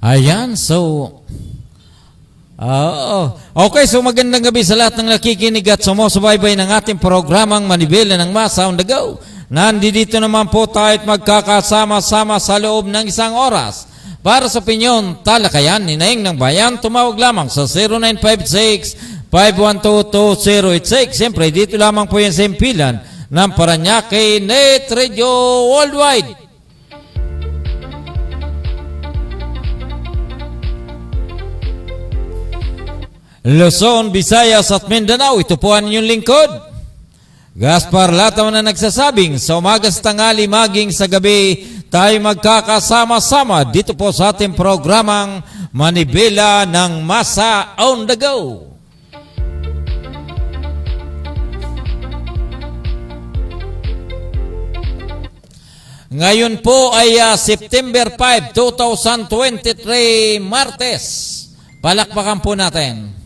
Ayan, so... okay, so magandang gabi sa lahat ng nakikinig at sumusubaybay ng ating programang Manibela ng Masa on the Go. Nandito naman po tayo at magkakasama-sama sa loob ng isang oras para sa opinyon, talakayan, ninaing ng bayan. Tumawag lamang sa 0956-512-2086. Siyempre, dito lamang po yung simpilan ng Paranaque Net Radio Worldwide. Luzon, Visayas at Mindanao, ito po ang inyong lingkod. Gaspar Lataw na nagsasabing sa umaga sa tanghali maging sa gabi tayo magkakasama-sama dito po sa ating programang Manibela ng Masa on the Go. Ngayon po ay September 5, 2023, Martes. Palakpakan po natin.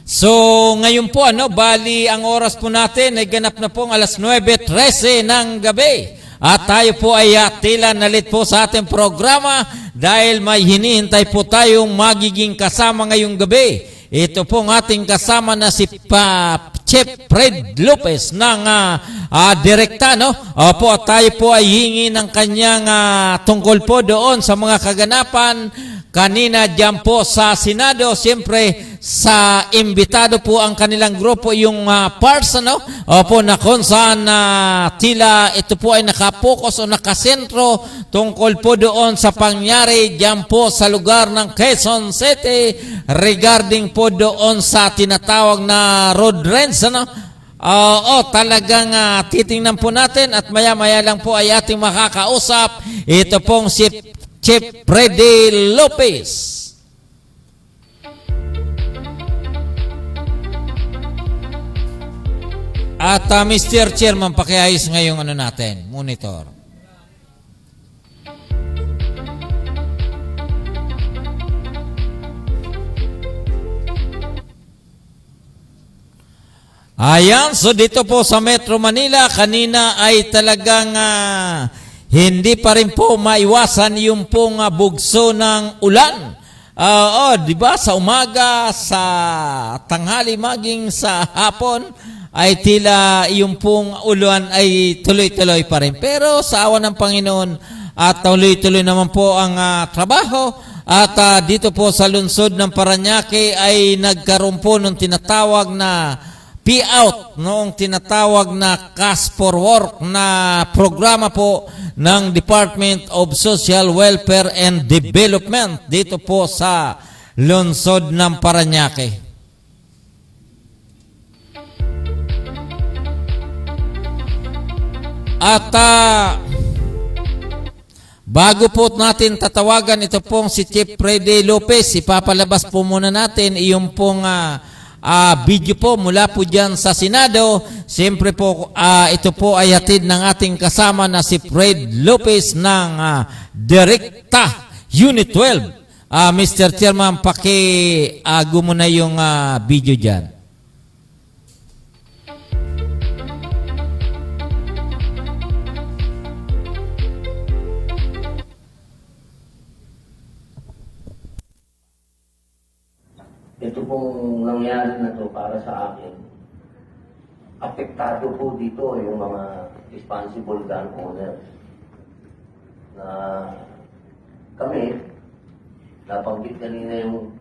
So, ngayon po, bali ang oras po natin ay ganap na pong alas 9:13 ng gabi. At tayo po ay tila nalit po sa ating programa dahil may hinihintay po tayong magiging kasama ngayong gabi. Ito po ang ating kasama na si Chef Fred Lopez ng Direkta, no? Opo, tayo po ay hingi ng kanyang tungkol po doon sa mga kaganapan kanina dyan po sa Senado. Siyempre, sa imbitado po ang kanilang grupo, yung parts, opo, na kung saan tila ito po ay nakapokus o nakasentro tungkol po doon sa pangyari dyan po sa lugar ng Quezon City regarding po doon sa tinatawag na road rents, talagang titingnan po natin at maya-maya lang po ay ating makakausap. Ito pong si Chef Freddy Lopez. At Mr. Chairman, pakiayos ngayong natin, monitor. Ayan, so dito po sa Metro Manila, kanina ay talagang hindi pa rin po maiwasan yung pong bugso ng ulan. Di ba? Sa umaga, sa tanghali, maging sa hapon, ay tila yung pong ulan ay tuloy-tuloy pa rin. Pero sa awa ng Panginoon, at tuloy-tuloy naman po ang trabaho. At dito po sa lungsod ng Paranaque ay nagkaroon po ng tinatawag na P-out, noong tinatawag na Cash for Work na programa po ng Department of Social Welfare and Development dito po sa lungsod ng Paranaque. At bago po natin tatawagan ito pong si Chef Freddy Lopez, ipapalabas po muna natin iyong pong video po mula po dyan sa Senado. Siyempre po, ito po ay hatid ng ating kasama na si Fred Lopez ng Direkta Unit 12. Mr. Chairman, paki-ago mo na yung video dyan. Ito pong nangyari na to para sa akin, apektado po dito yung mga responsible gun owners na kami, napanggit kanina yung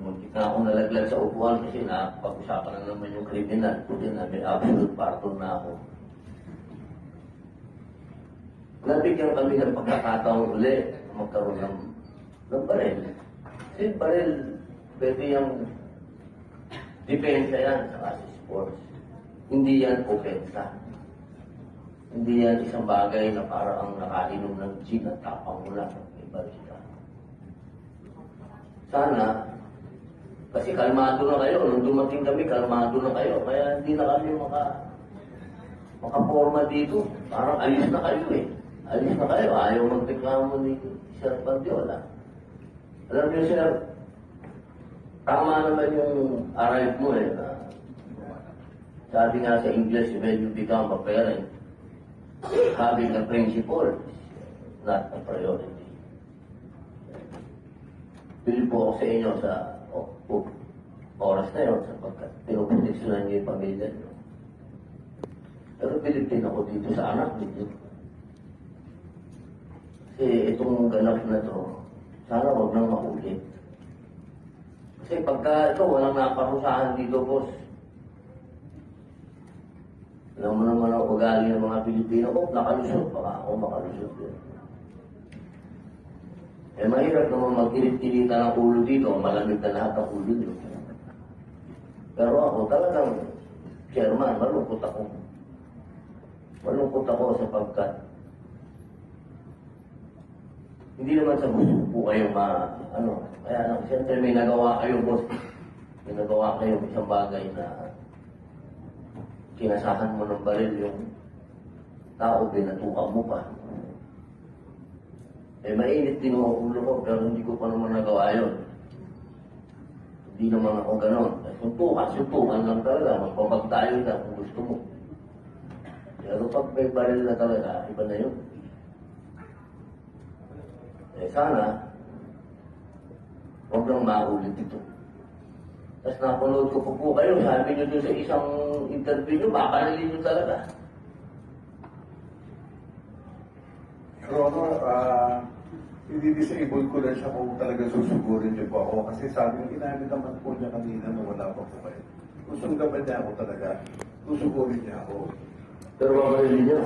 muntik na akong nalaglag sa upuan kasi pag-usapan na naman yung kriminal. Puti na may absolute pardon na ako. Nabigyan kami ng pagkakataon ulit magkaroon ng baril. Kasi baril, pwede yung depensa yan sa kasi sports. Hindi yan ofensa. Hindi yan isang bagay na parang nakainom ng gin at tapang mula sa ibarita. Sana, kasi kalmado na kayo. Nung dumating kami, kalmado na kayo. Kaya hindi na kami makaporma dito. Parang alis na kayo eh. Alis na kayo. Ayaw magreklamo ni Sir Pandiola. Alam niyo, Sir, tama naman yung arrive mo eh. Sabi nga sa English, when you become a parent, having a principle is not a priority. Bili po ako sa inyo sa oras na yun sapagkat pinuproteksyonan niyo yung pamilya niyo. Pero bilib din ako dito sa anak ninyo. Kasi itong ganap na to, sana huwag nang maulit. Kasi pagka ito, walang naparusahan dito, boss. Alam mo naman ang ugali ng mga Pilipino, nakalusot, baka ako makalusot din. Eh, mahirap naman magtilit-tilita ng ulo dito, malamig na lahat ang ulo nyo. Pero ako talagang, chairman, malungkot ako. Malungkot ako sapagkat hindi naman sa gusto po kayong kaya lang, siyempre may nagawa kayo, boss. May nagawa kayo isang bagay na kinasahan mo ng baril yung tao, binatukan mo pa. Eh, mainit din ang ulo ko, pero hindi ko pa naman nagawa yun. Hindi naman ako ganon. Suntukan lang talaga. Magpapag tayo na kung gusto mo. Pero pag may baril na talaga, iba na yun. Eh, sana, huwag lang maulit ito. Tapos napanood ko po kayo, sabi nyo doon sa isang interview nyo, makanalin nyo talaga. Your Honor, i-disable ko lang siya kung talaga susugurin niyo po ako. Kasi sabi ng ginamit naman po niya kanina na wala pa po kayo. Kung gaban niya ako talaga, susugurin niya ako. Pero makanalin nyo.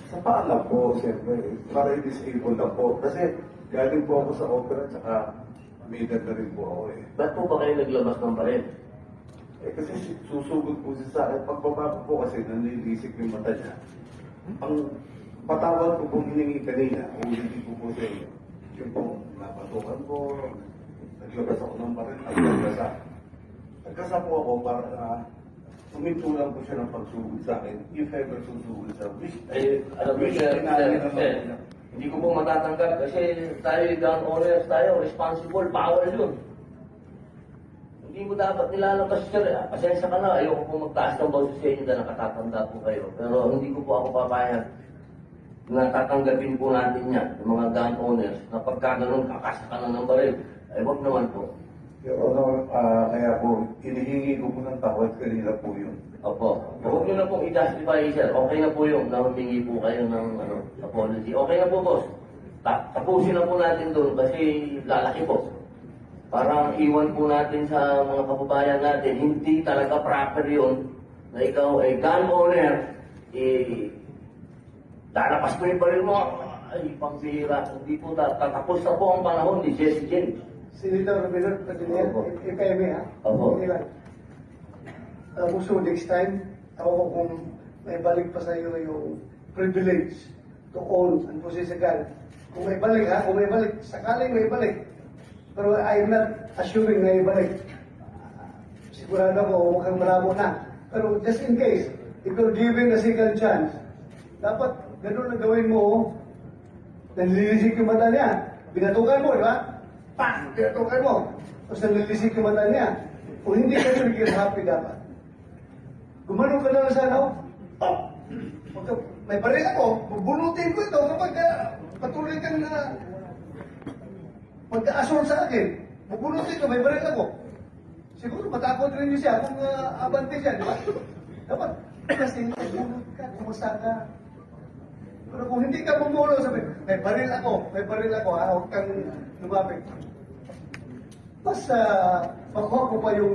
Sa paalam po, siyempre, para i-disable lang po. Kasi galing po ako sa opera, tsaka may na rin po ako eh. Ba't po ba kayo naglabas ng baril? Eh kasi susugod po siya sa akin. Pagbaba ko po kasi nanilisik yung mata niya. Ang patawad ko pong hiningi kanina, ulitin ko po sa inyo. Yung pong napatukan ko, naglabas ako ng baril, nagkasa. Nagkasa po ako para tumintulan ko siya ng pagsugod sa akin. If ever susugod sa which, Alam mo, sir, hindi ko po matatanggap kasi tayo gun owners tayo, responsible, bawal yun. Hindi mo dapat nilalabas, sir. Pasensya ka na, ayoko po magtaas ng boses sa inyo na nakatatanda po kayo. Pero hindi ko po ako papayag na tatanggapin po natin yan, yung mga gun owners, na pagka ganun, kakasa ka na ng baril. Ay, wag naman po. Your Honor, kaya po, inihingi ko po ng tawad kanina po yun. Opo. Huwag nyo na pong i-justify, sir. Okay na po yung nahumingi po kayo ng apology. Okay na po, boss. Tapusin na po natin doon kasi lalaki po. Parang iwan po natin sa mga kababayan natin, hindi talaga proper yun na ikaw ay gun owner, lalapas mo yung baril mo, ay, pambira. Hindi po tatapos na po ang panahon ni Jesse James. Senator Robinot Padilla, Opo. if I may, ha? Opo. So next time, ako kung may balik pa sa iyo yung privilege to own and possess a gun. Kung may balik, ha? Kung may balik, sakaling may balik. Pero I'm not assuming na may balik. Sigurado ako, mukhang malabo na. Pero just in case, if you're given a second chance, dapat ganun na gawin mo, nanlilisik yung mata niya. Binatukan mo, di ba? Pang! Binatukan mo. Tapos nanlilisik yung mata niya. Kung hindi ka nagiging happy dapat. Gumanong ka na lang sana, may baril ako, bubunutin ko ito kapag patuloy kang pagka-assault sa akin. Bubunutin ko, may baril ako. Siguro matakot rin niyo siya kung abante siya, di ba? Dapat, kasi bunot ka, kumusta ka. Pero kung hindi ka bumulo, sabi, may baril ako, ha, huwag kang lumapit. Mas, makuha ko pa yung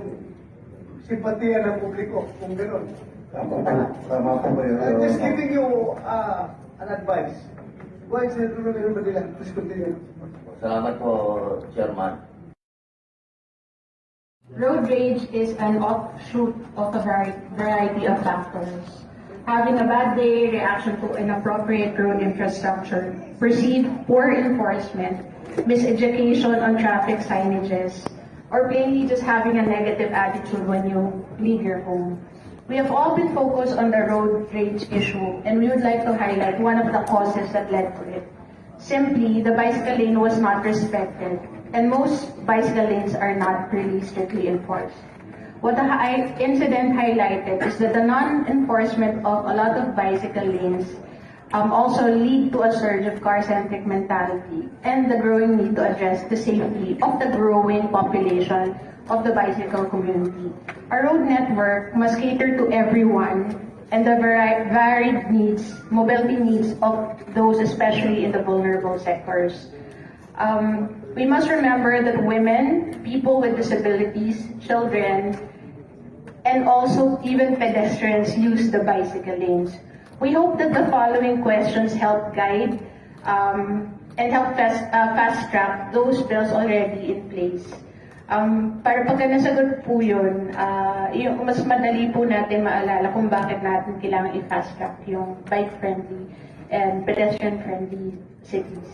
simpatiya ng publiko, kung gano'n. Tama po ba yun? I'm just giving you an advice. Go ahead, Senator Romero Padilla. Please continue. Salamat po, Chairman. Road rage is an offshoot of a variety of factors. Having a bad day, reaction to inappropriate road infrastructure, perceived poor enforcement, miseducation on traffic signages, or plainly just having a negative attitude when you leave your home. We have all been focused on the road rage issue, and we would like to highlight one of the causes that led to it. Simply, the bicycle lane was not respected, and most bicycle lanes are not really strictly enforced. What the incident highlighted is that the non-enforcement of a lot of bicycle lanes also lead to a surge of car-centric mentality and the growing need to address the safety of the growing population of the bicycle community. Our road network must cater to everyone and the varied needs, mobility needs of those especially in the vulnerable sectors. We must remember that women, people with disabilities, children, and also even pedestrians use the bicycle lanes. We hope that the following questions help guide and help fast track those bills already in place. Para pagka nasagot po yun, yung mas madali po natin maalala kung bakit natin kailangan i-fast track yung bike-friendly and pedestrian-friendly cities.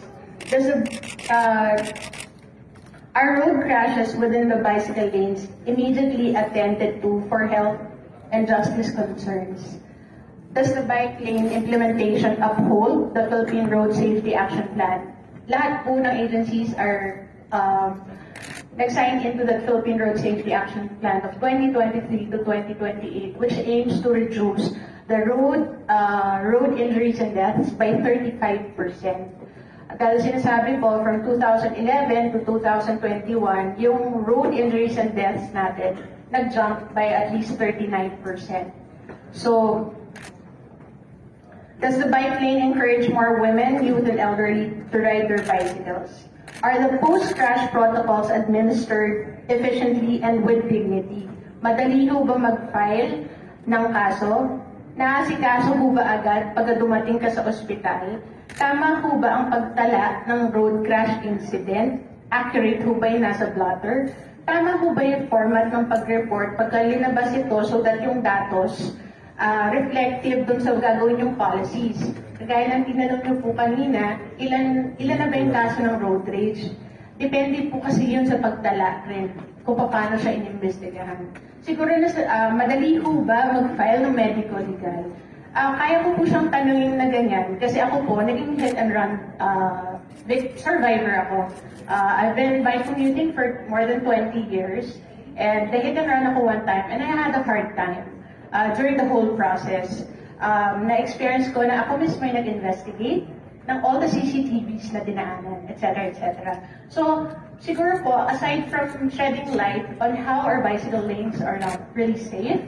Our road crashes within the bicycle lanes immediately attended to for health and justice concerns. Does the bike lane implementation uphold the Philippine Road Safety Action Plan? Lahat po ng agencies are nag-sign into the Philippine Road Safety Action Plan of 2023 to 2028, which aims to reduce the road injuries and deaths by 35%. Dahil sinasabi po, from 2011 to 2021, yung road injuries and deaths natin nag-jump by at least 39%. So, does the bike lane encourage more women, youth, and elderly to ride their bicycles? Are the post-crash protocols administered efficiently and with dignity? Madali ho ba mag-file ng kaso? Naasikaso ho ba agad pag dumating ka sa ospital? Tama ho ba ang pagtala ng road crash incident? Accurate ho ba yung nasa blotter? Tama ho ba yung format ng pag-report pagka linabas ito so that yung datos reflective dun sa gagawin yung policies? Kagaya ng tinanong niyo po kanina, ilan na ba yung kaso ng road rage? Depende po kasi yun sa pagtala rin, kung paano siya inimbestigahan. Siguro na madali ho ba mag-file ng medical legal? Kaya ko po siyang tanungin na ganyan, kasi ako po, naging hit and run survivor ako. I've been bike commuting for more than 20 years, and the hit and run ako one time, and I had a hard time during the whole process. Na-experience ko na ako mismo yung nag-investigate ng all the CCTVs na dinaanan, etc., etc. So, siguro po, aside from shedding light on how our bicycle lanes are not really safe,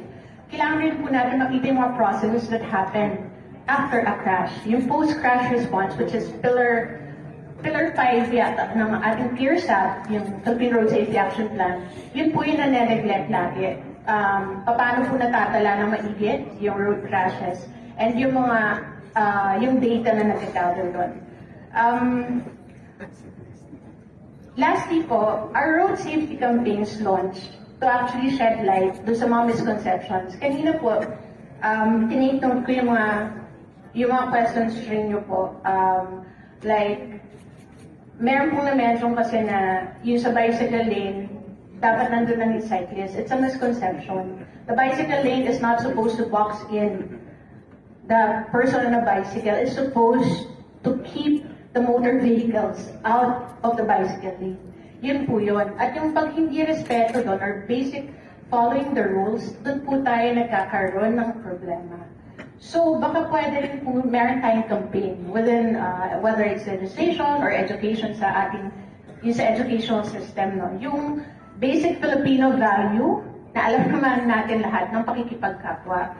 kailangan rin po natin makita yung mga processes that happen after a crash. Yung post-crash response, which is pillar 5 yata ng ating PIRSA, yung Philippine Road Safety Action Plan, yun po yung na-neglect lagi. Paano po natatala ng maigit yung road crashes and yung mga yung data na nag-gather doon. Lastly po, our road safety campaigns launched to actually shed light doon sa mga misconceptions. Kanina po, tinitanong ko yung mga questions rin nyo po. Like, meron pong na-mention kasi na yung sa bicycle lane, dapat nandun lang yung cyclist. It's a misconception. The bicycle lane is not supposed to box in the person on a bicycle. It's supposed to keep the motor vehicles out of the bicycle lane. Yun po yun. At yung pag hindi respeto doon, or basic following the rules, doon po tayo nagkakaroon ng problema. So, baka pwede rin po meron tayong campaign within, whether it's legislation or education sa ating, yung sa educational system, no? Yung basic Filipino value na alam naman natin lahat ng pakikipagkapwa.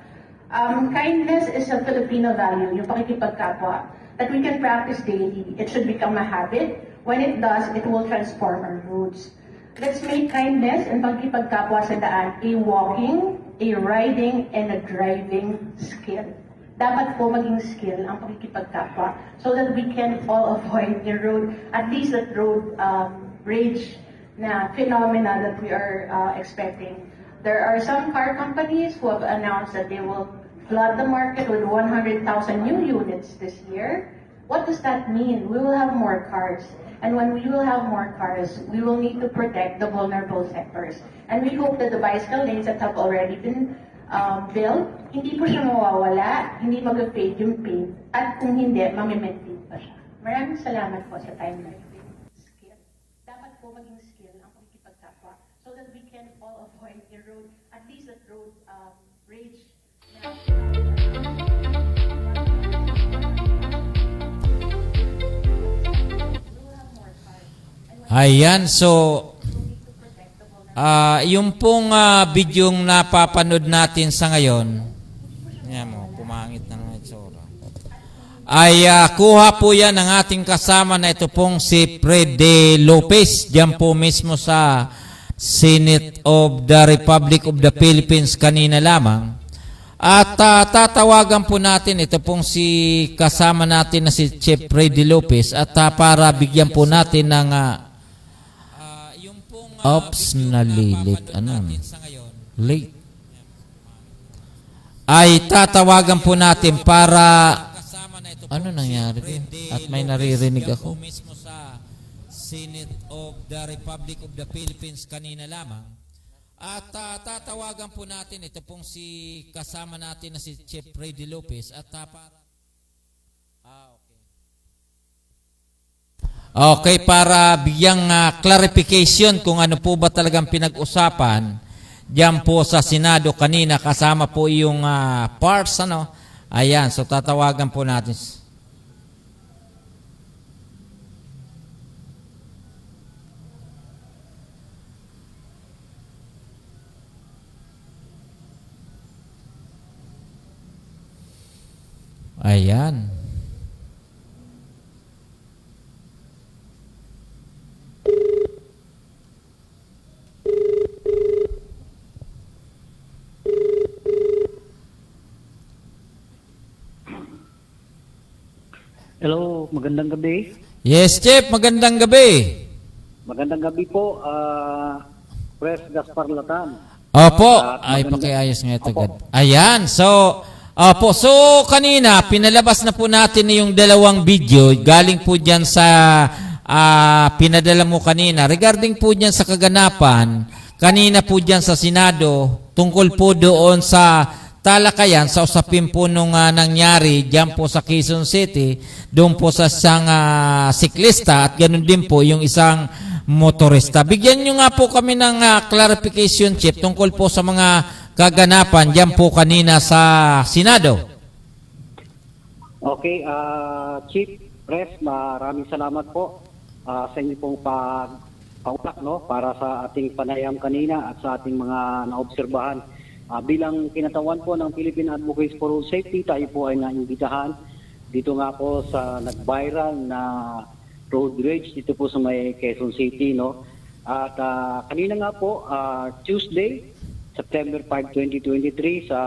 Kindness is a Filipino value, yung pakikipagkapwa, that we can practice daily. It should become a habit. When it does, it will transform our moods. Let's make kindness and pakikipagkapwa sa daan a walking, a riding, and a driving skill. Dapat po maging skill ang pakikipagkapwa so that we can all avoid the road, at least that road rage na phenomena that we are expecting. There are some car companies who have announced that they will flood the market with 100,000 new units this year. What does that mean? We will have more cars. And when we will have more cars, we will need to protect the vulnerable sectors. And we hope that the bicycle lanes that have already been built, hindi po siya mawawala, hindi mag-fade yung paint, at kung hindi, mamimaintain pa siya. Maraming salamat po sa time na ito. Skill. Dapat po maging skill ang pakikipagkapwa so that we can all avoid the road, at least that road rage. Ayan, so yung pong bidyong napapanood natin sa ngayon, yan mo, pumangit na ng itsura, ay kuha po yan ng ating kasama na ito pong si Freddy Lopez, diyan po mismo sa Senate of the Republic of the Philippines kanina lamang. At tatawagan po natin ito pong si kasama natin na si Chief Freddy Lopez at para bigyan po natin ng ops na lilit. Ano? Late. Ay tatawagan po natin para ano nangyari? At may naririnig ako. Senate of the Republic of the Philippines kanina lamang. At tatawagan po natin ito pong si kasama natin na si Chief Freddy Lopez at para okay, para bigyang clarification kung ano po ba talagang pinag-usapan diyan po sa Senado kanina kasama po yung parts ano. Ayan, so tatawagan po natin. Ayan. Hello, magandang gabi. Yes, Chief, magandang gabi. Magandang gabi po, Pres Gaspar Latan. Opo, At ay maganda- pakiayos nga ito. Opo. agad. Ayan, so kanina pinalabas na po natin yung dalawang video galing po diyan sa pinadala mo kanina regarding po diyan sa kaganapan kanina po diyan sa Senado tungkol po doon sa talakayan sa usapin po nung nangyari diyan po sa Quezon City, doon po sa isang siklista at ganoon din po yung isang motorista. Bigyan nyo nga po kami ng clarification, Chief, tungkol po sa mga kaganapan diyan po kanina sa Senado. Okay, Chief Pres, maraming salamat po sa inyo pong pag-paulak no, para sa ating panayam kanina at sa ating mga naobserbahan. Bilang kinatawan po ng Philippine Advocates for Road Safety, tayo po ay naimbitahan dito nga po sa nag-viral na road rage dito po sa may Quezon City, no? At kanina nga po, Tuesday, September 5, 2023, sa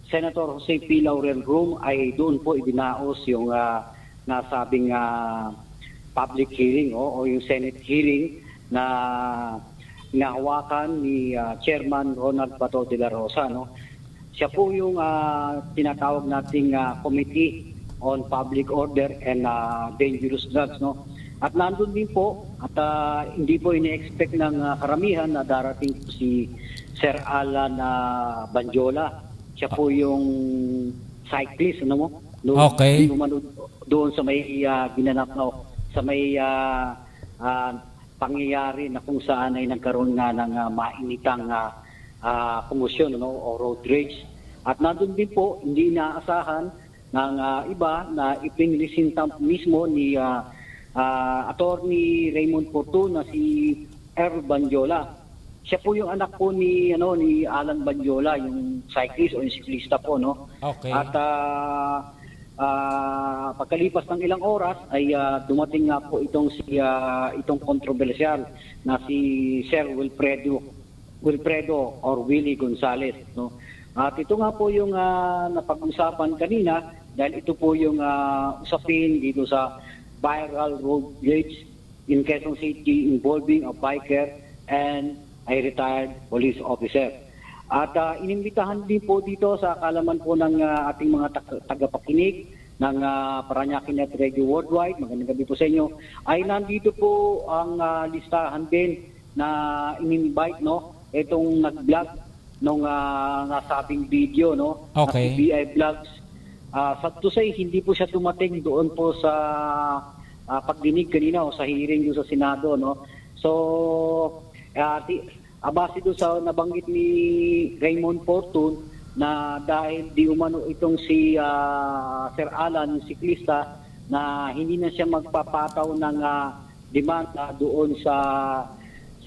Senator Jose P. Laurel Room ay doon po idinaos yung nasabing public hearing o yung Senate hearing na inahawakan ni Chairman Ronald Bato de la Rosa, no? Siya po yung tinatawag nating Committee on Public Order and Dangerous Drugs, no? At nandun din po at hindi po ini-expect ng karamihan na darating po si Sir Alan Banjola. Siya po yung cyclist, ano mo? Okay. Doon sa may ginanap na sa may pangyayari na kung saan ay nagkaroon nga ng mainitang komosyon, no, o road rage. At nandun din po, hindi inaasahan ng iba na ipinilisinta mismo ni Attorney Raymond Fortun na si Earl Banjola. Siya po yung anak po ni Alan Banjola, yung cyclist o yung siklista po, no. Okay. At pagkalipas ng ilang oras ay dumating nga po itong kontrobersyal na si Sir Wilfredo or Willie Gonzales, no. At ito nga po yung napag-usapan kanina dahil ito po yung usapin dito sa viral road rage in Quezon City involving a biker and a retired police officer. At inimbitahan din po dito sa kalaman po ng ating mga tagapakinig ng Paranaque Net Radio Worldwide, magandang gabi po sa inyo, ay nandito po ang listahan din na in-invite, no, itong nag-vlog nung nasabing video, no, Okay. na BI Vlogs. Sad to say, hindi po siya dumating doon po sa pagdinig kanina o sa hearing doon sa Senado, no. So, base doon sa nabanggit ni Raymond Fortun na dahil di umano itong si Sir Alan, siklista, na hindi na siya magpapataw ng demanda doon sa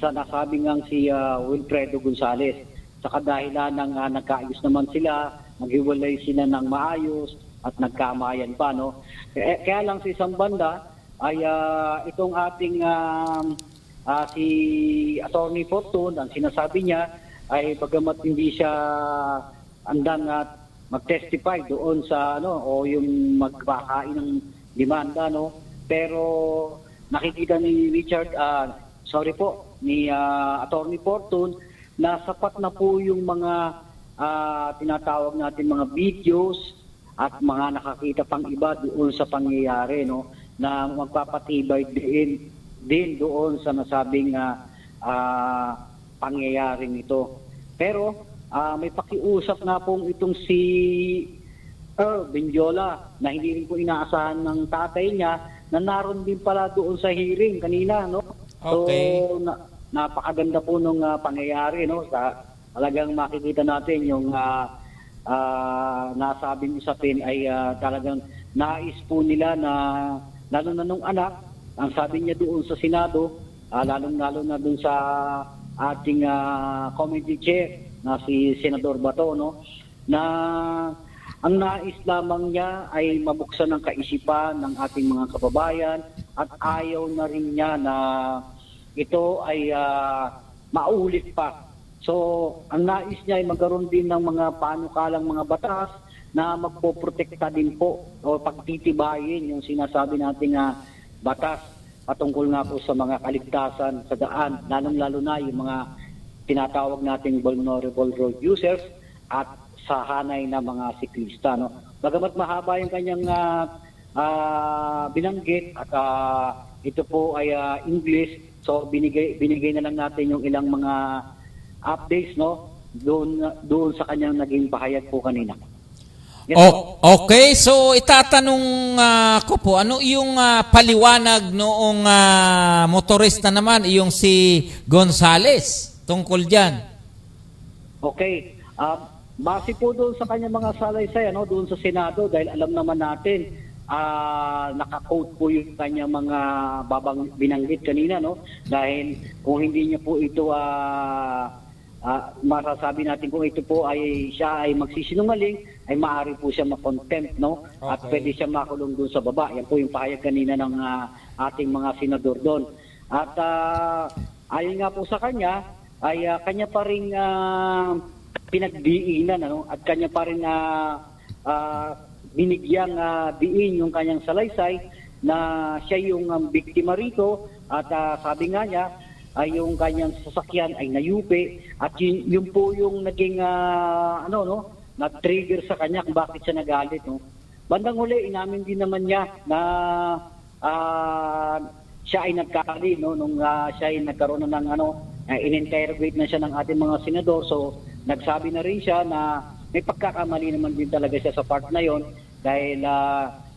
nasabing ngang si Wilfredo Gonzales. Sa kadahilan ng nagkaayos naman sila, naghiwalay sila ng maayos at nagkamayan pa, no? Kaya lang sa isang banda ay itong ating si Attorney Fortune, ang sinasabi niya ay bagamat hindi siya andang mag-testify doon sa o yung magkakain ng demanda, no? Pero nakikita ni Richard, ni Attorney Fortune na sapat na po yung mga tinatawag natin mga videos at mga nakakita pang iba doon sa pangyayari, no, na magpapatibay din doon sa nasabing pangyayaring ito. Pero may pakiusap na pong itong si Earl Benjola na hindi rin po inaasahan ng tatay niya na naroon din pala doon sa hearing kanina, no? Okay. So napakaganda po nung pangyayari, no? Talagang makikita natin yung nasabing usapin ay talagang nais po nila na lalo na nung anak, ang sabi niya doon sa Senado, lalong-lalo na doon sa ating committee chair na si Senador Bato, no, na ang nais lamang niya ay mabuksan ng kaisipan ng ating mga kababayan at ayaw na rin niya na ito ay maulit pa. So, ang nais niya ay magkaroon din ng mga panukalang mga batas na magpoprotekta din po o pagtitibayin yung sinasabi nating batas patungkol nga po sa mga kaligtasan sa daan, lalong-lalo na yung mga tinatawag nating vulnerable road users at sa hanay na mga siklista, no? Bagamat mahaba yung kanyang binanggit at ito po ay English, so binigay na lang natin yung ilang mga updates, no, doon sa kanyang naging pahayag po kanina. Yes, Okay, so itatanong ko po, ano yung paliwanag noong motorista naman, yung si Gonzales, tungkol dyan? Okay. Base po doon sa kanyang mga salaysay, doon sa Senado, dahil alam naman natin, naka-quote po yung kanyang mga binanggit kanina, no? Dahil kung hindi niya po ito masasabi natin kung ito po ay siya ay magsisinungaling, ay maaari po siya makontempt, no? Okay. At pwede siya makulong doon sa baba. Yan po yung pahayag kanina ng ating mga senador doon. At ayon nga po sa kanya, ay kanya pa rin pinagdiinan, at kanya pa rin binigyang diin yung kanyang salaysay na siya yung biktima rito at sabi nga niya ay yung kanyang sasakyan ay nayupi at yun po yung naging nag-trigger sa kanya kung bakit siya nagalit, no. Bandang huli inamin din naman niya na siya ay nagkakali, no, nung siya ay nagkaroon ng in-interrogate na siya ng ating mga senador. So nagsabi na rin siya na may pagkakamali naman din talaga siya sa part na yon dahil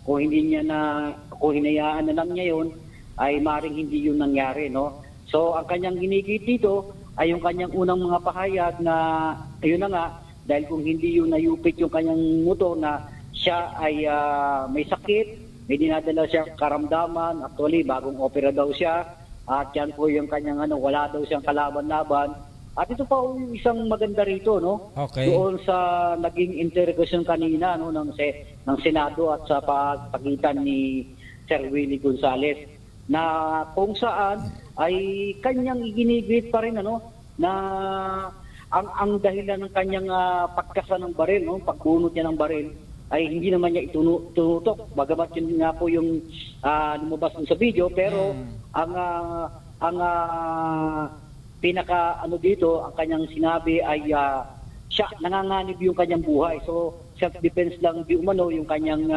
kung hinayaan na lang niya yon ay maring hindi yun nangyari, no. So ang kanyang ginigit dito ay yung kanyang unang mga pahayag na ayun na nga, dahil kung hindi yun nayupit yung kanyang motor na siya ay may sakit, may dinadala siya karamdaman, actually bagong opera daw siya at yan po yung kanyang wala daw siyang kalaban-laban. At ito pa yung isang maganda rito, no? Okay. Doon sa naging interrogation kanina, no, ng Senado at sa pagitan ni Sir Willie Gonzales na kung saan ay kanyang iginigit pa rin na ang dahilan ng kanyang pagkasa ng baril, no, pagbunot niya ng baril ay hindi naman niya itunutok, bagamat yun nga po yung lumabas sa video, pero ang pinaka dito, ang kanyang sinabi ay siya nanganganib yung kanyang buhay. So self-defense lang di umano yung kanyang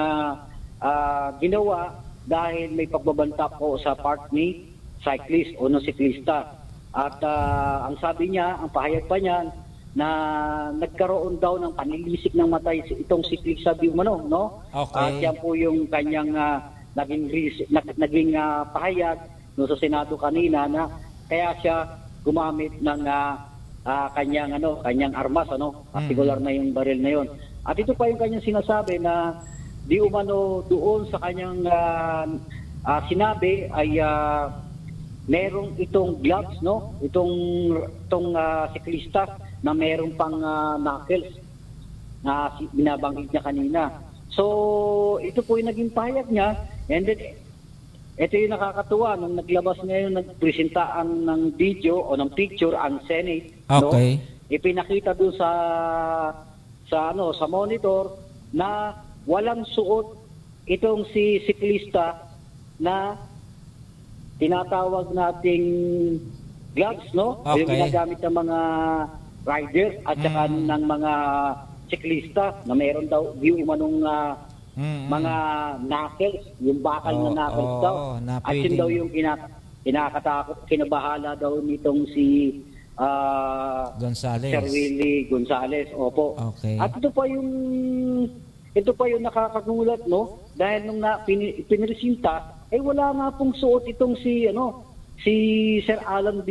ginawa dahil may pagbabanta po sa part ni cyclist o siklista. At ang sabi niya, ang pahayag pa niya na nagkaroon daw ng panilisik ng mata itong siklista di umano, no? Okay. At yan po yung kanyang naging pahayag no sa Senado kanina na kaya siya gumamit ng kanyang armas, particular na yung baril na yon. At ito pa yung kanyang sinasabi na di umano doon sa kanyang sinabi ay merong itong gloves, no? Itong siklista na merong pang knuckles na binabanggit niya kanina. So, ito po yung naging pahayag niya. And then, ito yung nakakatuwa. Nung naglabas ngayon, nagpresentaan ng video o ng picture ang Senate. Okay. No? Ipinakita doon sa monitor na walang suot itong si siklista na tinatawag nating gloves, no? Okay. Yung ginagamit ng mga riders at saka ng mga siklista na meron daw di umanong mga knuckles, yung bakal na knuckles daw. na At yun pwedeng- daw yung kinakatakot, kinabahala daw nitong si Gonzales. Sir Willie Gonzales. Opo. Okay. At ito pa yung nakakagulat, no? Dahil nung pinresinta, wala nga pong suot itong si Sir Alan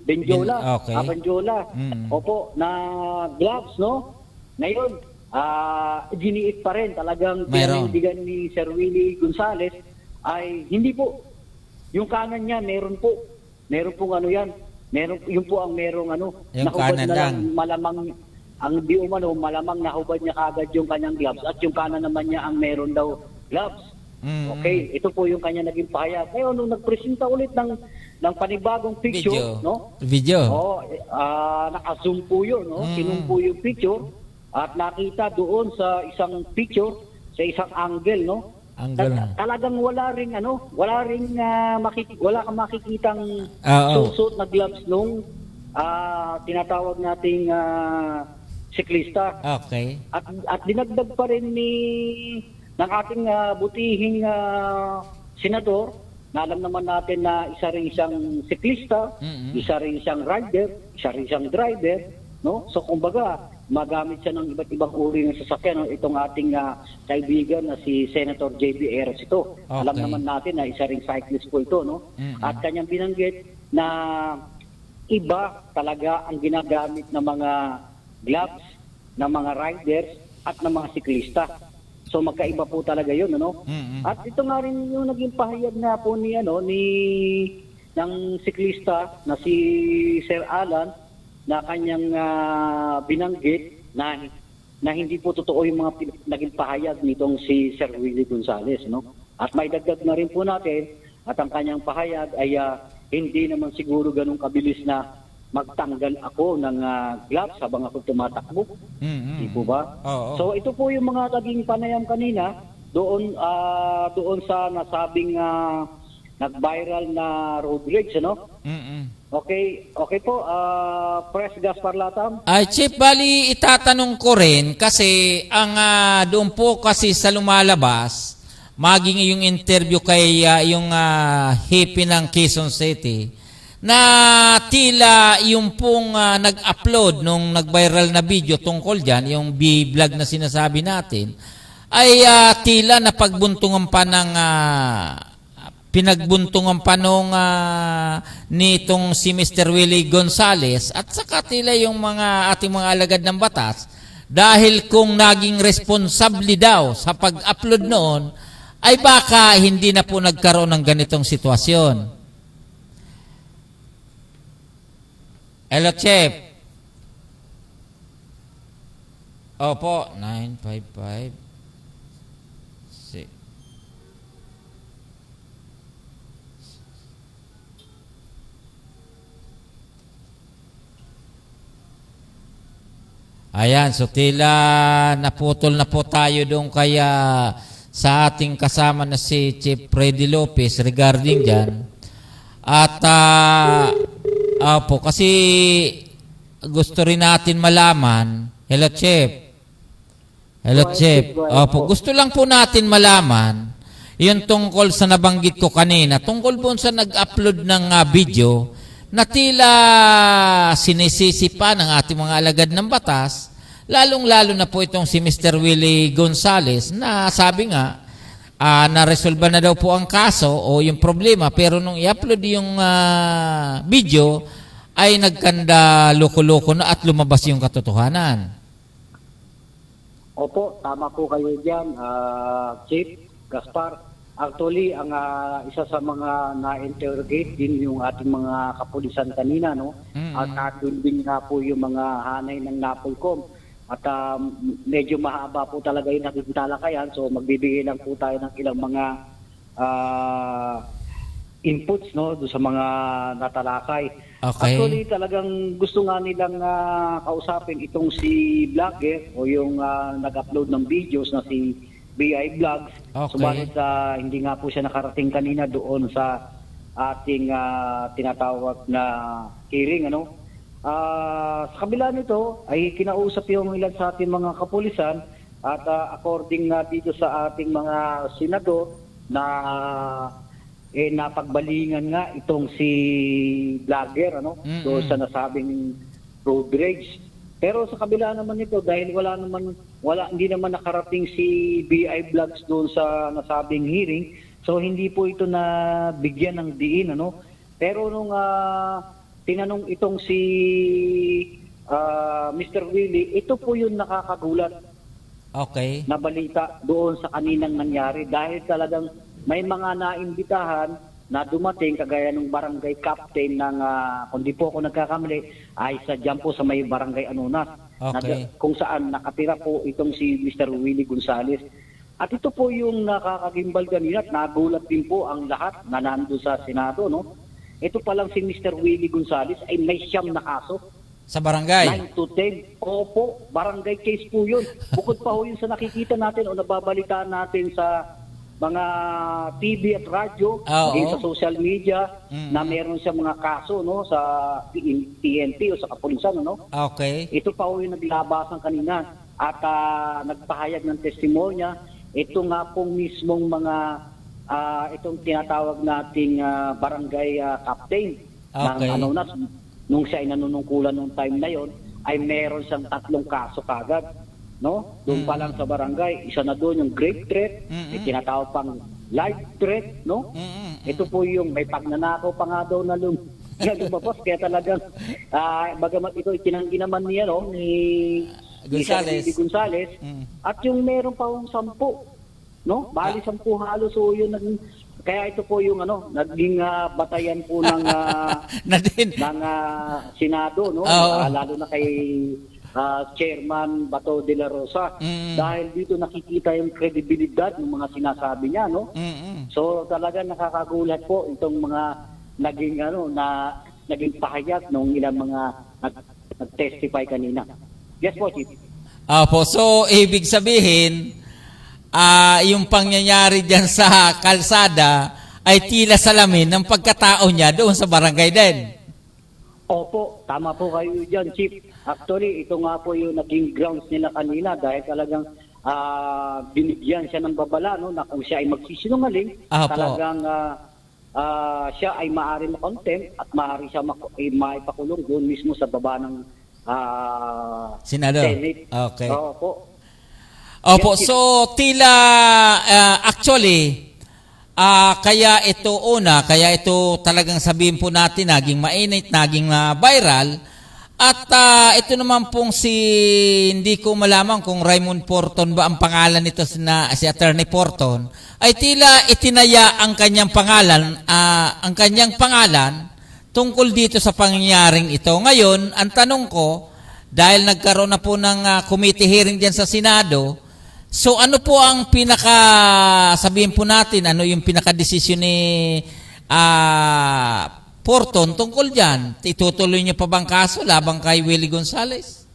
Benjola. Okay. Benjola. Opo, na gloves, no? Ngayon, giniit pa rin talagang Mayroon. pinanindigan ni Sir Willie Gonzales ay hindi po. Yung kanan niya, meron pong ano yan. Yun po ang merong Yung nahubad kanan na lang. malamang ang di umano, malamang nahubad niya kagad yung kanyang gloves at yung kanan naman niya ang meron daw gloves. Okay, ito po yung kanya naging pahayag. Ngayon, nung nagpresenta ulit ng panibagong picture, Video. no? Video. Naka-zoom po yun, no? Sinum po yung picture at nakita doon sa isang picture, sa isang angle, no? Angle. Talagang wala kang makikitang Oo. suot na gloves nung tinatawag nating siklista. Okay. At dinagdag pa rin ng ating butihing senador, na alam naman natin na isa rin siyang siklista, isa rin siyang rider, isa rin siyang driver, no? So kumbaga, magamit siya ng iba't ibang uri ng sasakyan, no? Itong ating kaibigan na si Senator J.B. Eras ito. Okay. Alam naman natin na isa ring cyclist po ito, no? At kanyang binanggit na iba talaga ang ginagamit ng mga gloves ng mga riders at ng mga siklista. So magkaiba po talaga 'yun, ano? At ito nga rin yung naging pahayag na po ng siklista na si Sir Alan na kanyang binanggit na hindi po totoo yung mga naging pahayag nitong si Sir Willie Gonzales, no? At may dagdag na rin po natin at ang kanyang pahayag ay hindi naman siguro ganun kabilis na magtanggal ako ng gloves habang ako tumatakbo. Di po ba? Oo. So ito po yung mga naging panayam kanina doon sa nasabing nag-viral na road rage, ano? Okay po, Press Gaspar Latam. Ay, Chief, bali itatanong ko rin kasi ang doon po kasi sa lumalabas, maging yung interview kay yung hippie ng Quezon City, na tila yung pong nag-upload nung nag-viral na video tungkol dyan, yung B-vlog na sinasabi natin, ay tila napagbuntungan pa ng pinagbuntungan pa nung nitong si Mr. Willie Gonzales at saka tila yung mga ating mga alagad ng batas dahil kung naging responsable daw sa pag-upload noon ay baka hindi na po nagkaroon ng ganitong sitwasyon. Hello, Chef. Opo, 955. Ayan, so tila naputol na po tayo doon kaya sa ating kasama na si Chief Freddy Lopez regarding dyan. At kasi gusto rin natin malaman. Hello, Chief. Hello, Chief. Opo, gusto lang po natin malaman yung tungkol sa nabanggit ko kanina, tungkol po sa nag-upload ng video na tila sinisisi pa ng ating mga alagad ng batas, lalong-lalo na po itong si Mr. Willie Gonzales na sabi nga, na-resolve na daw po ang kaso o yung problema, pero nung i-upload yung video, ay nagkanda loko-loko na at lumabas yung katotohanan. Opo, tama po kayo dyan, Chief Gaspar. Actually, ang isa sa mga na-interrogate din yung ating mga kapulisan kanina, no? At nandun din nga po yung mga hanay ng NAPOLCOM. At medyo mahaba po talaga yung naging talakayan. So magbibigay lang po tayo ng ilang mga inputs, no, doon sa mga natalakay. Okay. Actually, talagang gusto nga nilang kausapin itong si vlogger o yung nag-upload ng videos na si BI Vlogs. Okay. Subalit hindi nga po siya nakarating kanina doon sa ating tinatawag na hearing, ano. Sa kabila nito ay kinausap yung ilan sa ating mga kapulisan at according na dito sa ating mga senador na napagbalingan nga itong si vlogger, ano, doon sa nasabing road rage. Pero sa kabila naman nito, dahil hindi naman nakarating si BI Vlogs doon sa nasabing hearing, so hindi po ito na bigyan ng diin, ano. Pero nung tinanong itong si Mr. Willie, ito po yung nakakagulat Okay. na balita doon sa kaninang nangyari dahil talagang may mga naimbitahan na dumating kagaya ng barangay captain ng, kung di po ako nagkakamali, ay sa dyan po sa may barangay Anunas. Okay. Kung saan nakatira po itong si Mr. Willie Gonzales. At ito po yung nakakagimbal kanina at nagulat din po ang lahat na nandun sa Senado, no? Ito pa lang si Mr. Willie Gonzales ay may 9 na kaso. Sa barangay. 9 to 10. Opo, barangay case po yun. Bukod pa ho yun sa nakikita natin o nababalitaan natin sa mga TV at radyo, Oo. sa social media, na meron siya mga kaso, no, sa PNP o sa kapulisan, no. Okay. Ito pa ho yung naglabasan kanina at nagpahayag ng testimonya. Ito nga pong mismong mga itong tinatawag nating barangay captain Okay. ng Anunas, nung siya ay nanunungkulan nung time na yon, ay meron siyang 3 kaso kagad, no? Doon pa lang sa barangay, isa na doon yung grave threat, may tinatawag pang life threat, no? Ito po yung may pagnanakaw pa nga daw na lumabas, kaya talagang bagamat ito itinanggi naman niya, no, ni Gonzales. Gonzales, at yung meron pa yung 10, no? Bali 10 halos, so yun kaya ito po yung naging batayan po ng Na din. ng Senado, no? Oo. Lalo na kay Chairman Bato de la Rosa. Dahil dito nakikita yung kredibilidad ng mga sinasabi niya, no? So talaga nakakagulat po itong mga naging naging pahayag ng ilang mga nag-testify kanina. Yes po, Chief. Opo, so ibig sabihin, yung pangyayari dyan sa kalsada ay tila salamin ng pagkatao niya doon sa barangay din. Opo, tama po kayo dyan, Chief. Actually, ito nga po yung naging grounds nila kanina dahil talagang binigyan siya ng babala, no, na kung siya ay magsisinungaling, Opo. talagang siya ay maaari ma-contempt at maaari siya maipakulong doon mismo sa baba ng Senador. Senate. Okay. Opo. Opo, Yes, so tila actually kaya ito talagang sabihin po natin naging mainit, naging viral. At ito naman pong hindi ko malaman kung Raymond Porton ba ang pangalan nito si Attorney Porton, ay tila itinaya ang kanyang pangalan tungkol dito sa pangyayaring ito. Ngayon, ang tanong ko, dahil nagkaroon na po ng committee hearing diyan sa Senado, so ano po ang sabihin po natin, ano yung pinaka-desisyon ni Porton tungkol dyan? Itutuloy niyo pa bang kaso labang kay Willie Gonzales?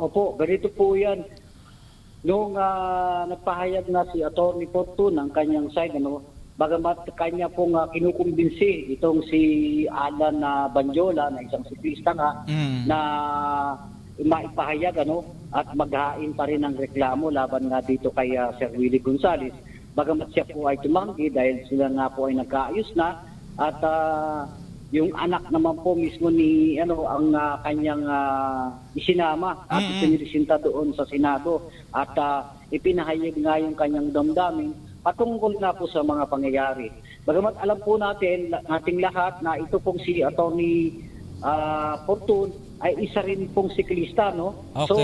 Opo, ganito po yan. Nung nagpahayag na si Atty. Porton ng kanyang side, bagamat kanya pong kinukumbinsi itong si Alan Banjola na isang siklista nga, na maipahayag at maghain pa rin ng reklamo laban nga dito kay Sir Willie Gonzales. Bagamat siya po ay tumanggi dahil sila nga po ay nagkaayos na at yung anak naman po mismo ni ang kanyang isinama at ipiniresinta doon sa Senado at ipinahayag nga yung kanyang damdamin patungkol na po sa mga pangyayari. Bagamat alam po nating lahat na ito pong si Atty. Porton ay isa rin pong siklista, no? Okay. So,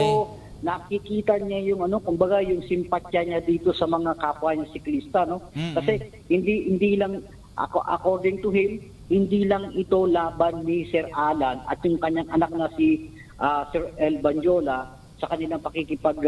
nakikita niya yung kumbaga yung simpatya niya dito sa mga kapwa niya siklista, no? Kasi hindi lang according to him, hindi lang ito laban ni Sir Alan at yung kanyang anak na si Sir El Banjola sa kanilang pakikipag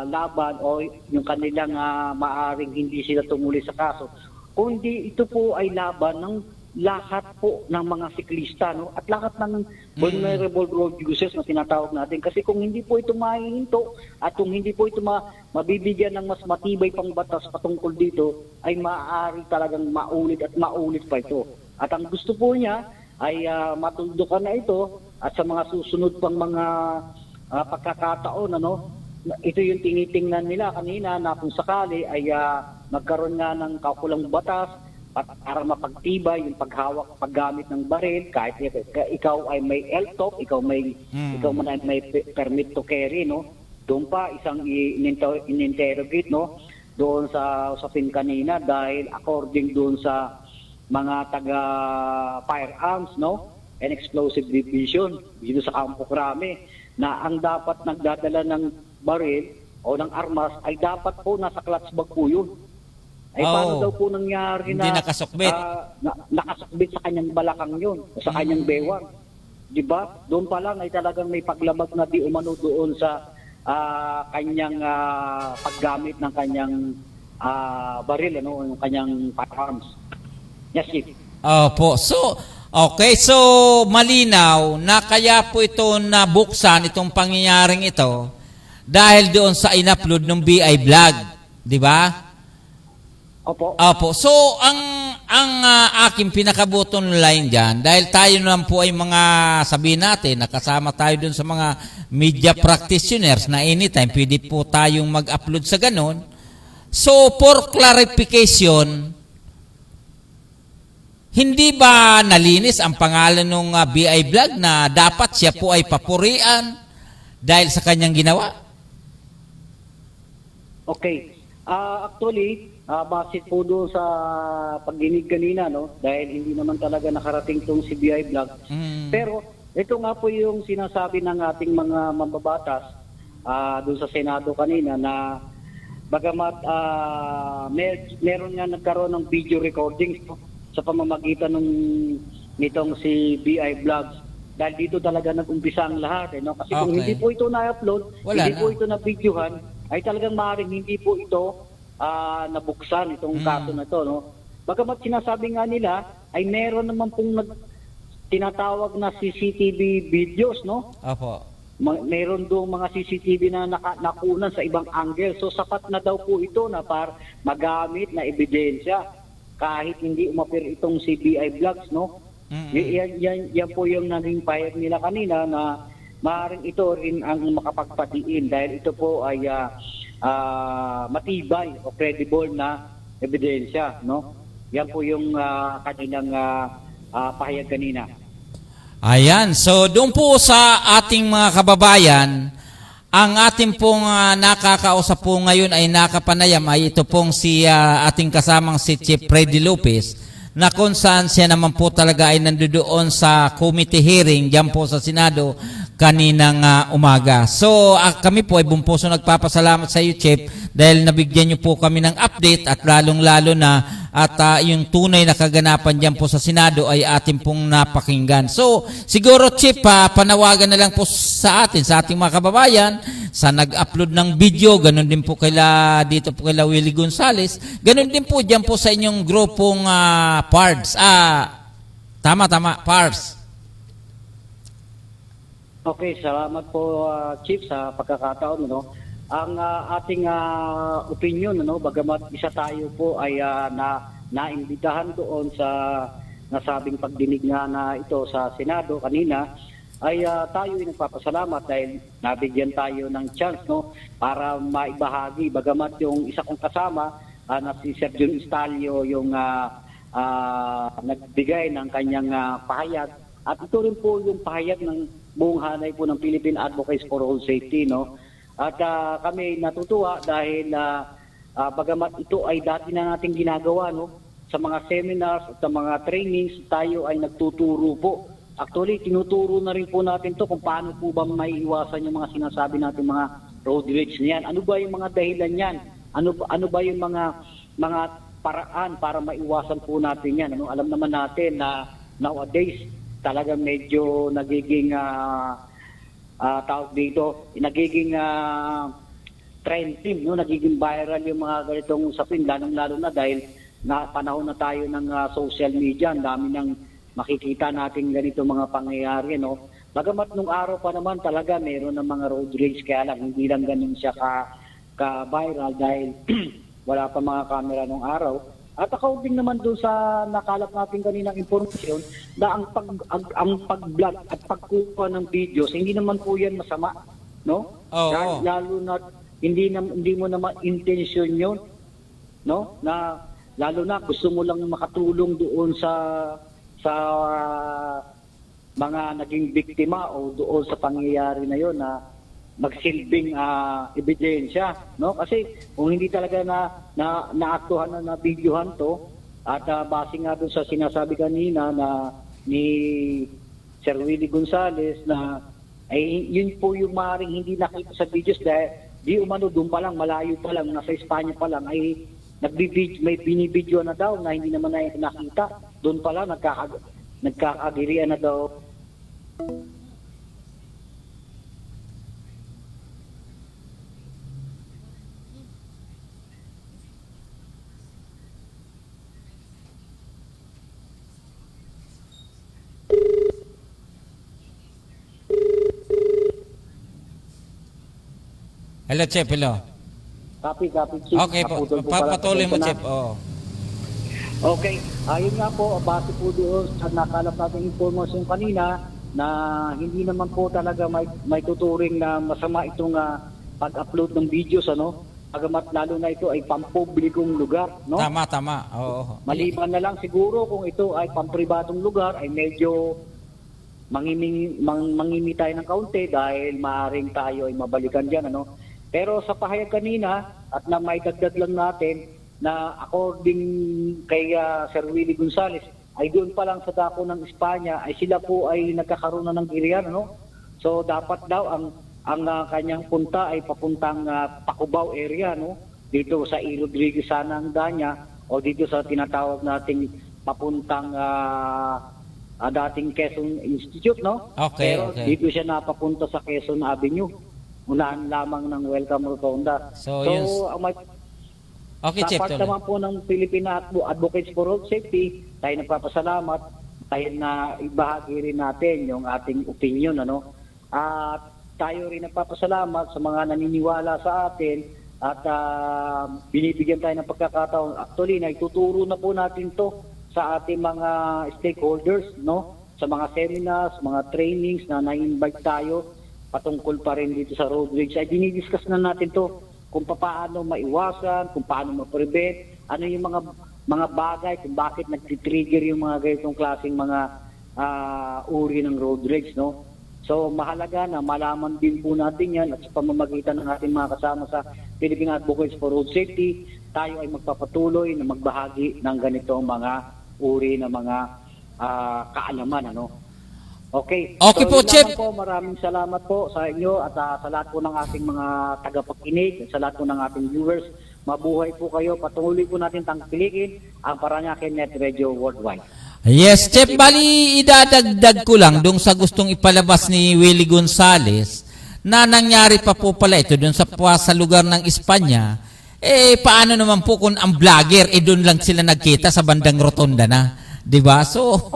laban o yung kanilang maaring hindi sila tumuli sa kaso, kundi ito po ay laban ng lahat po ng mga siklista, no? At lahat ng vulnerable road users na tinatawag natin. Kasi kung hindi po ito mahihinto at kung hindi po ito mabibigyan ng mas matibay pang batas patungkol dito, ay maaari talagang maulit at maulit pa ito. At ang gusto po niya ay matuldukan na ito at sa mga susunod pang mga pagkakataon, ito yung tinitingnan nila kanina na kung sakali ay magkaroon nga ng kaukulang batas para mapagtibay yung paggamit ng baril, kahit ikaw ay may LTOC, ikaw man ay may permit to carry, no? Doon pa isang in-interrogate, no? Doon sa usapin kanina dahil according doon sa mga taga firearms, no? And explosive division dito sa Campo Crame, na ang dapat nagdadala ng baril o ng armas ay dapat po nasa clutch bag po yun. Ay paano daw po nangyari Hindi na nakasukbit. nakasukbit sa kanyang balakang yun o sa kanyang bewang? Di ba? Doon pa lang ay talagang may paglabag na di umano doon sa kanyang paggamit ng kanyang baril, yung kanyang firearms. Yes, Chief. Opo. So, okay. So, malinaw na kaya po ito nabuksan, itong pangyayaring ito, dahil doon sa in-upload ng BI Vlog. Di ba? Opo. So, ang aking pinakabutton line dyan, dahil tayo naman po ay mga, sabihin natin, nakasama tayo dun sa mga media practitioners na anytime, pwede po tayong mag-upload sa ganun. So, for clarification, hindi ba nalinis ang pangalan ng BI Vlog na dapat siya po ay papurian dahil sa kanyang ginawa? Okay. Actually, base po doon sa pagdinig kanina, no? Dahil hindi naman talaga nakarating tong si BI Vlog. Pero ito nga po yung sinasabi ng ating mga mambabatas doon sa Senado kanina na bagamat meron nga nagkaroon ng video recordings, no? Sa pamamagitan nitong si BI Vlogs. Dahil dito talaga nag-umpisa ang lahat. No? Kasi kung hindi po ito na-upload, hindi po ito na-videohan, ay talagang maaaring hindi po ito nabuksan itong kaso na ito. No? Bagamat sinasabi nga nila, ay meron naman pong tinatawag na CCTV videos. No? Opo. Meron doong mga CCTV na nakunan sa ibang angle. So sapat na daw po ito na para magamit na ebidensya kahit hindi umapir itong si BI Vlogs, no? Yan po yung naging pahayag nila kanina na maaaring ito rin ang makapagpatiin dahil ito po ay matibay o credible na ebidensya, no? Yan po yung kanilang pahayag kanina. Ayan. So, doon po sa ating mga kababayan, ang ating pong nakakausap po ngayon ay nakapanayam ay ito pong si ating kasamang si Chief Freddy Lopez, na kung saan siya naman po talaga ay nandoon sa committee hearing diyan po sa Senado kaninang umaga. So kami po ay buong puso nagpapasalamat sa iyo, Chief, dahil nabigyan niyo po kami ng update at lalong-lalo na at yung tunay na kaganapan diyan po sa Senado ay ating pong napakinggan. So siguro, Chief, panawagan na lang po sa atin, sa ating mga kababayan, sa nag-upload ng video, ganun din po dito po kay Willie Gonzales, ganun din po diyan po sa inyong grupong PARDS. Tama, PARDS. Okay, salamat po Chief sa pagkakataon, no. Ang ating opinion, no, bagamat isa tayo po ay naimbitahan doon sa nasabing pagdinig na ito sa Senado kanina, ay tayo ay nagpapasalamat dahil nabigyan tayo ng chance, no, para maibahagi. Bagamat yung isa kong kasama na si Sergio Estalio yung nagbigay ng kanyang pahayag, at ito rin po yung pahayag ng buong hanay po ng Philippine Advocates for Road Safety, no. At kami natutuwa dahil bagamat ito ay dati na nating ginagawa, no, sa mga seminars at sa mga trainings, tayo ay nagtuturo po Actually, tinuturo na rin po natin to kung paano po ba maiiwasan yung mga sinasabi natin mga road rage na yan. Ano ba yung mga dahilan yan? Ano ba yung mga paraan para maiwasan po natin yan? Ano, alam naman natin na nowadays talaga medyo nagiging tawag dito, nagiging trending, no? Nagiging viral yung mga ganitong usapin, lalong-lalo na dahil na panahon na tayo ng social media, ang dami ng makikita natin ganito mga pangyayari, no? Bagamat nung araw pa naman talaga meron ng mga road rage, kaya lang hindi lang ganun siya ka-viral dahil wala pa mga camera nung araw. At according naman doon sa nakalap natin kaninang impormasyon na ang pag-vlog at pagkuha ng videos, hindi naman po yan masama, no? Oo. Dahil lalo na hindi mo naman intention yun, no? Na lalo na gusto mo lang makatulong doon sa mga naging biktima o doon sa pangyayari na yon na magsilbing ebidensya, no? Kasi kung hindi talaga naaktuhan na videohan to at base nga doon sa sinasabi kanina na ni Sir Willie Gonzales na ay yun po yung maaaring hindi nakita sa videos dahil di umano doon pa lang, malayo pa lang, nasa Espanya pa lang ay may binibidyo na daw na hindi naman na nakita. Doon pala nagkakagirian na daw. Hello, Chip. Hello. Copy, Chief. Okay po. Naputol po pala. Papatuloy mo, Ito na. Chip. Oo. Okay, ayun nga po, base po doon sa nakalap natin informasyon kanina na hindi naman po talaga may tuturing na masama itong pag-upload ng videos, ano? Agamat lalo na ito ay pampublikong lugar, no? Tama. Oo. Maliban na lang siguro kung ito ay pampribadong lugar ay medyo mangimi tayo ng kaunti dahil maaring tayo ay mabalikan dyan, ano? Pero sa pahayag kanina at na may dagdag lang natin na according kay Sir Willie Gonzales ay doon pa lang sa dako ng Espanya ay sila po ay nagkakaroon na ng girian, ano? So dapat daw ang kanyang punta ay papuntang Pacubao area, no? Dito sa E. Rodriguez sana ang danya o dito sa tinatawag nating papuntang dating Quezon Institute, no? Okay, Pero okay. dito siya napapunta sa Quezon Avenue. Unahan lamang ng Welcome Rotonda. So, yun. ang may Okay, Chip. sa part naman po ng Filipina Advocates for Road Safety, tayo nagpapasalamat dahil na ibahagi rin natin yung ating opinion, ano? At tayo rin nagpapasalamat sa mga naniniwala sa atin at binibigyan tayo ng pagkakataon. Actually, naituturo na po natin to sa ating mga stakeholders, no? Sa mga seminars, mga trainings na na-invite tayo patungkol pa rin dito sa road rage. Ay dinidiscuss na natin to kung paano maiwasan, kung paano ma-prevent, ano yung mga bagay kung bakit nagtitrigger yung mga ganitong klaseng mga uri ng road rage, no? So mahalaga na malaman din po natin yan at sa pamamagitan ng ating mga kasama sa Philippine Advocates for Road Safety, tayo ay magpapatuloy na magbahagi ng ganitong mga uri ng mga kaalaman, ano? Okay. Okay So, po, yun Chip. lamang po, maraming salamat po sa inyo at sa lahat po ng ating mga tagapakinig, sa lahat po ng ating viewers. Mabuhay po kayo. Patuloy po natin tangkilikin ang Paranaque Net Radio Worldwide. Yes, Chip. Bali, idadagdag ko lang dun sa gustong ipalabas ni Willie Gonzales na nangyari pa po pala ito dun sa lugar ng Espanya. Paano naman po kung ang vlogger, dun lang sila nagkita sa bandang Rotonda na? Diba? So,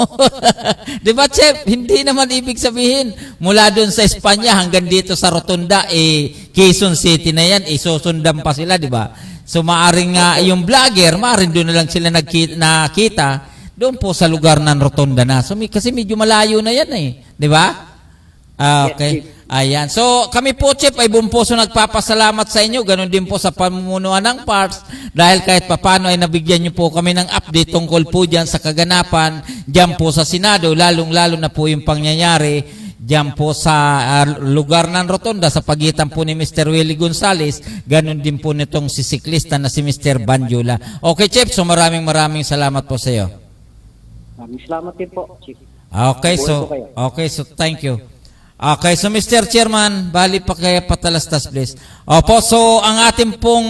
diba, Chef? Hindi naman ibig sabihin, mula doon sa Espanya hanggang dito sa Rotonda, Quezon City na yan, susundan pa sila, diba? So, maaring yung vlogger, maaring doon na lang sila nakita, doon po sa lugar ng Rotonda na. So, kasi medyo malayo na yan diba? Okay. Ayan. So, kami po, Chip, ay buong puso nagpapasalamat sa inyo. Ganon din po sa pamunuan ng parts. Dahil kahit papano ay nabigyan nyo po kami ng update tungkol po dyan sa kaganapan, dyan po sa Senado, lalong-lalo na po yung pangyayari dyan po sa lugar ng Rotonda sa pagitan po ni Mr. Willie Gonzales. Ganon din po nitong si siklista na si Mr. Banjula. Okay, Chip. So, maraming salamat po sa iyo. Maraming salamat din po, Chief. Okay, so thank you. Okay, so Mr. Chairman, bali pa kaya patalastas please. Opo, so ang ating pong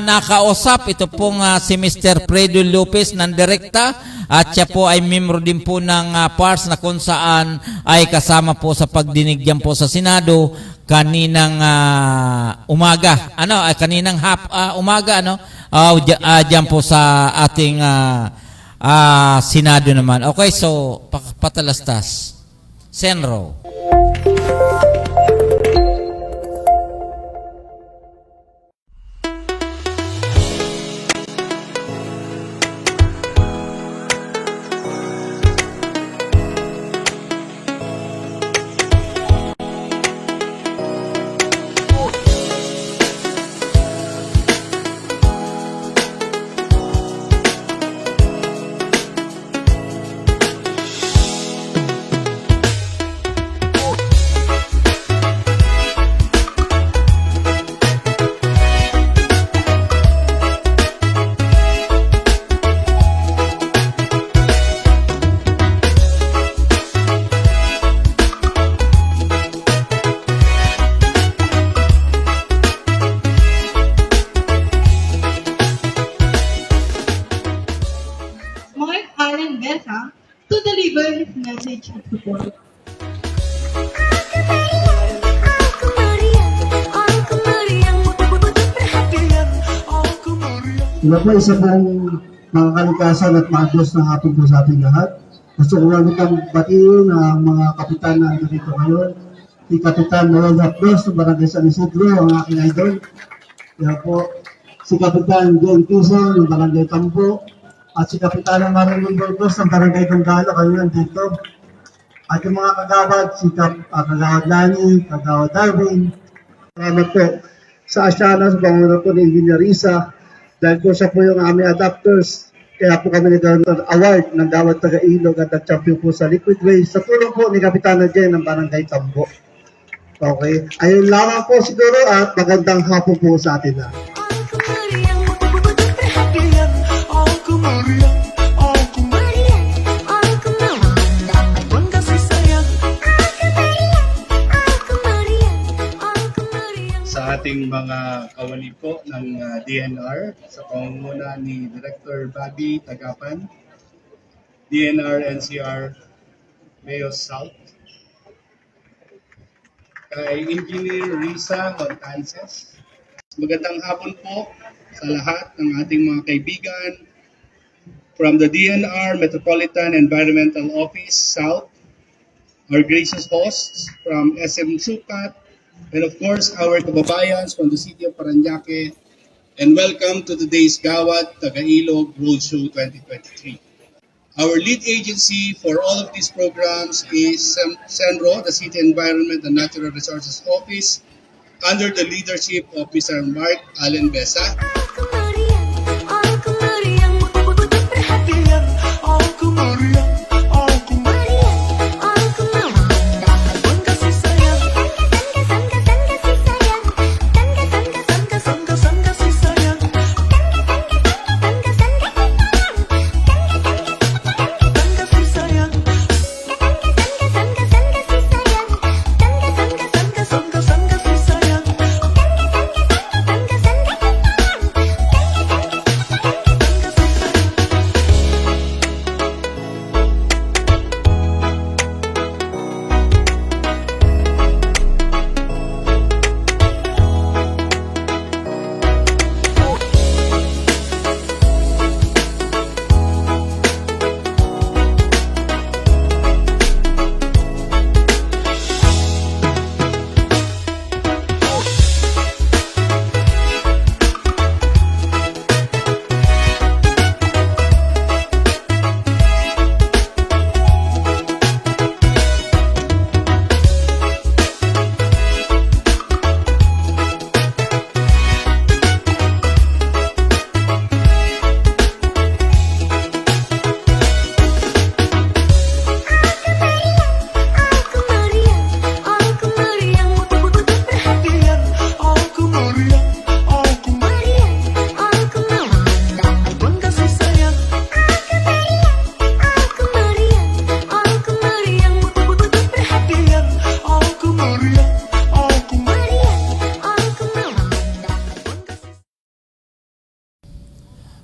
nakausap, ito pong si Mr. Fredo Lopez ng direkta at siya po ay membro din po ng PARS na kung saan ay kasama po sa pagdinig diyan po sa Senado kaninang umaga. Kaninang umaga diyan po sa ating Senado naman. Okay, so patalastas. Senro. Mark Allen Besa to deliver his message of support. Ito po isa pong mga kalikasan at maagos ng hapon po sa ating lahat. Gusto ko lang itong batiin ang mga kapitan na dito ngayon. Si Kapitan Noel Rapdos ng Barangay San Isidro, ang aking idol. Kaya po, si Kapitan John Quezon ng Barangay Tampo. At si Kapitan Marilyn Burgos ng Barangay Donggala, kayo nandito. At yung mga kagawad, si Kagawad Lani, Kagawad Darwin. Salamat po sa Asyana, sa Bangunan po ni Engineer Risa. Dahil po siya po yung aming adapters, kaya po kami nagkaroon ng award ng Dawat Taga-Ilog at nag-champion po sa Liquid Waste sa tulong po ni Kapitana Jen ng Barangay Tambo. Okay, ayun lamang po siguro at magandang hapon po sa atin na. Sa ating mga kawani po ng DNR sa pangunguna ni Director Bobby Tagapan, DNR NCR Mayo South, kay Engineer Risa Montances. Magandang hapon po sa lahat ng ating mga kaibigan from the DNR Metropolitan Environmental Office South, our gracious hosts from SM Sukat, and of course, our kababayans from the city of Parañaque, and welcome to today's Gawad Taga-Ilog Roadshow 2023. Our lead agency for all of these programs is CENRO, the City Environment and Natural Resources Office, under the leadership of Mr. Mark Allen Besa.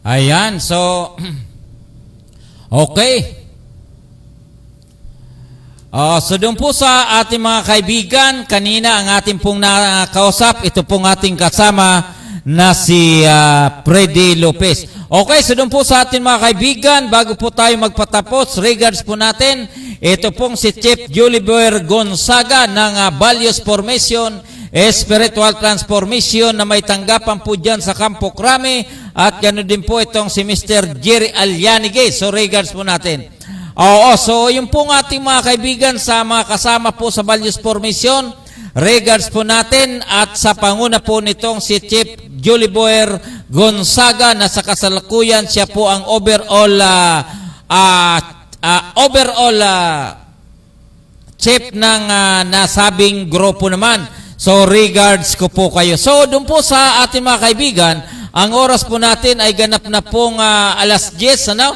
Ayan, so okay. So doon po sa ating mga kaibigan, kanina ang ating pong nakausap, ito pong ating kasama na si Freddy Lopez. Okay, so doon po sa ating mga kaibigan, bago po tayo magpatapos, regards po natin, ito pong si Chief Juliber Gonzaga ng Values Formation, Spiritual Transformation na may tanggapan po dyan sa Campo Crame, at ganoon din po itong si Mr. Jerry Alyanige. So regards po natin. Oo, so yung pong ating mga kaibigan sa mga kasama po sa Values Formation, regards po natin, at sa panguna po nitong si Chief Juliber Gonzaga na sa kasalukuyan siya po ang overall chief ng nasabing grupo naman. So regards ko po kayo. So doon po sa ating mga kaibigan, ang oras po natin ay ganap na pong alas 10, ano?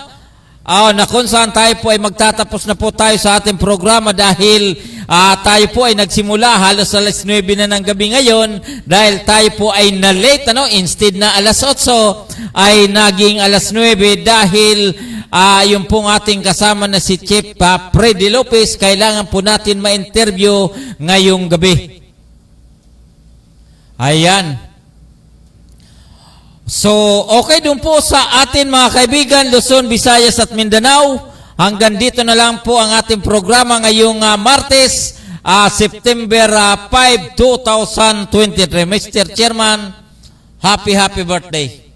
Na kung saan tayo po ay magtatapos na po tayo sa ating programa dahil tayo po ay nagsimula halos alas 9 na ng gabi ngayon dahil tayo po ay na-late, ano? Instead na alas 8 ay naging alas 9 dahil yung pong ating kasama na si Chief Freddy Lopez kailangan po natin ma-interview ngayong gabi. Ayan. So, okay dun po sa atin mga kaibigan, Luzon, Visayas at Mindanao. Hanggang dito na lang po ang ating programa ngayong Martes, September 5, 2023. Mr. Chairman, happy birthday.